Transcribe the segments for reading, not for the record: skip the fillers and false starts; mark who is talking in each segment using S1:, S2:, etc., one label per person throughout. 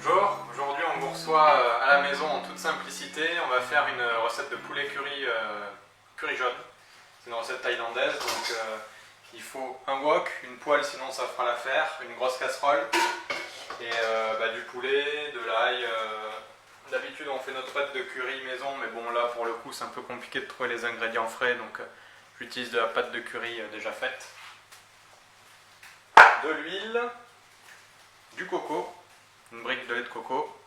S1: Bonjour, aujourd'hui on vous reçoit à la maison en toute simplicité. On va faire une recette de poulet curry, curry jaune. C'est une recette thaïlandaise, donc il faut un wok, une poêle sinon ça fera l'affaire, une grosse casserole et du poulet, de l'ail. D'habitude on fait notre pâte de curry maison, mais bon là pour le coup c'est un peu compliqué de trouver les ingrédients frais, donc j'utilise de la pâte de curry déjà faite. De l'huile, du coco, une brique de lait de coco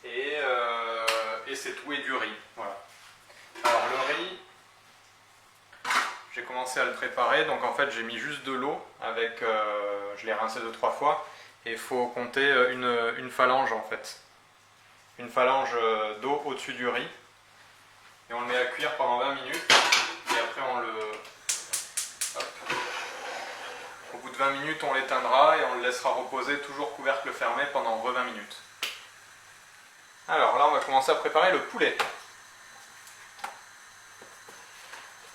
S1: et c'est tout, et du riz. Voilà. Alors le riz, j'ai commencé à le préparer, donc en fait j'ai mis juste de l'eau avec, je l'ai rincé 2-3 fois et il faut compter une phalange en fait. Une phalange d'eau au-dessus du riz et on le met à cuire pendant 20 minutes et après on le... Au bout de 20 minutes, on l'éteindra et on le laissera reposer, toujours couvercle fermé, pendant 20 minutes. Alors là, on va commencer à préparer le poulet.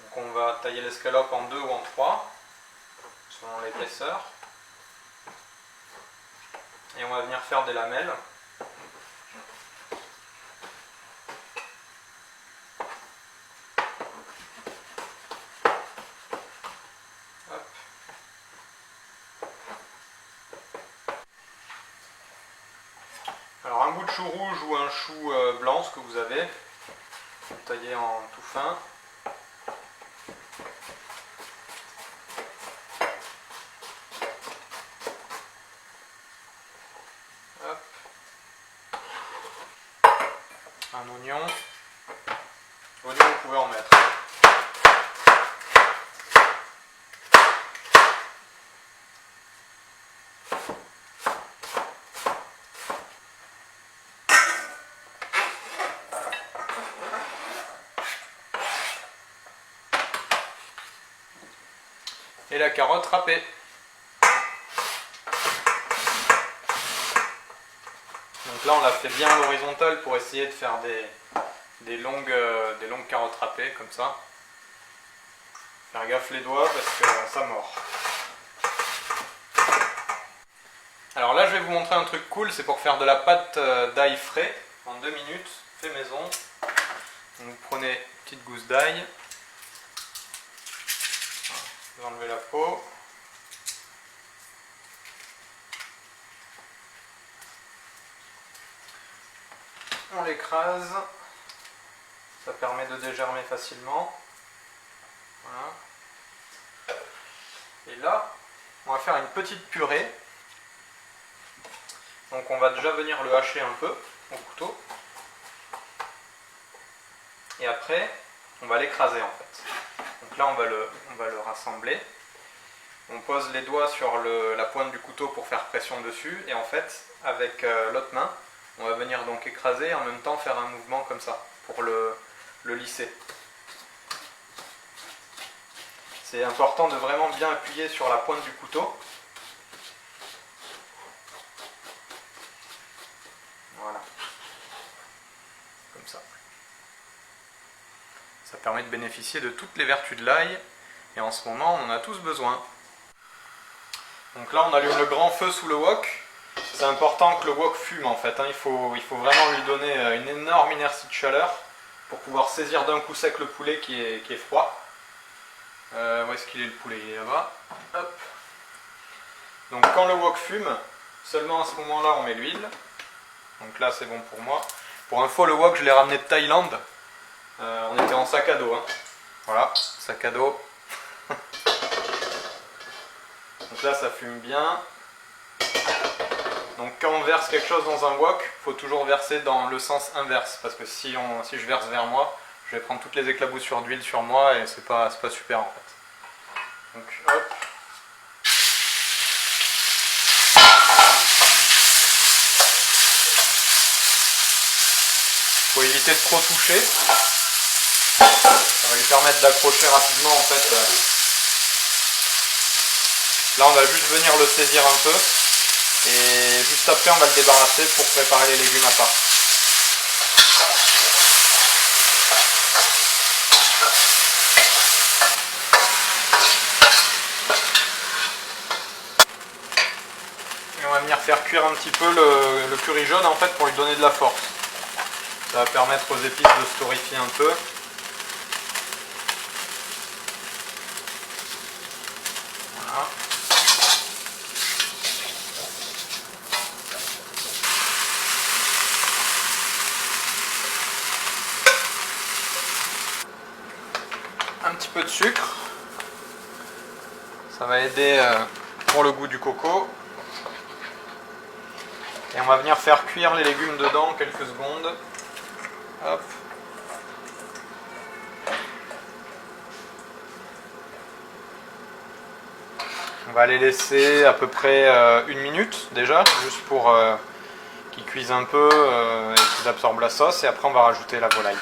S1: Donc on va tailler l'escalope en 2 ou en 3, selon l'épaisseur. Et on va venir faire des lamelles. Alors un bout de chou rouge ou un chou blanc, ce que vous avez, taillé en tout fin. Hop. Un oignon. L'oignon vous pouvez en mettre. Et la carotte râpée. Donc là on l'a fait bien à l'horizontale pour essayer de faire des longues carottes râpées comme ça. Faire gaffe les doigts parce que ça mord. Alors là je vais vous montrer un truc cool, c'est pour faire de la pâte d'ail frais en 2 minutes, fait maison. Donc vous prenez une petite gousse d'ail. Vous enlevez la peau. On l'écrase. Ça permet de dégermer facilement. Voilà. Et là, on va faire une petite purée. Donc on va déjà venir le hacher un peu au couteau. Et après, on va l'écraser en fait. Donc là on va le rassembler. On pose les doigts sur la pointe du couteau pour faire pression dessus. Et en fait, avec l'autre main, on va venir donc écraser et en même temps faire un mouvement comme ça pour le lisser. C'est important de vraiment bien appuyer sur la pointe du couteau. Voilà. Comme ça. Ça permet de bénéficier de toutes les vertus de l'ail. Et en ce moment, on en a tous besoin. Donc là, on allume le grand feu sous le wok. C'est important que le wok fume en fait. Il faut vraiment lui donner une énorme inertie de chaleur pour pouvoir saisir d'un coup sec le poulet qui est froid. Où est-ce qu'il est le poulet? Il est là-bas. Hop. Donc quand le wok fume, seulement à ce moment-là, on met l'huile. Donc là, c'est bon pour moi. Pour info, le wok, je l'ai ramené de Thaïlande. On était en sac à dos. Voilà, sac à dos. Donc là, ça fume bien. Donc quand on verse quelque chose dans un wok, il faut toujours verser dans le sens inverse. Parce que si je verse vers moi, je vais prendre toutes les éclaboussures d'huile sur moi et c'est pas super en fait. Donc hop. Il faut éviter de trop toucher. Ça va lui permettre d'accrocher rapidement en fait. Là on va juste venir le saisir un peu. Et juste après on va le débarrasser pour préparer les légumes à part. va venir faire cuire un petit peu le curry jaune en fait pour lui donner de la force. Ça va permettre aux épices de se torréfier un peu. Voilà. Un petit peu de sucre. Ça va aider pour le goût du coco. Et on va venir faire cuire les légumes dedans quelques secondes. Hop. On va les laisser à peu près 1 minute déjà, juste pour qu'ils cuisent un peu et qu'ils absorbent la sauce. Et après on va rajouter la volaille.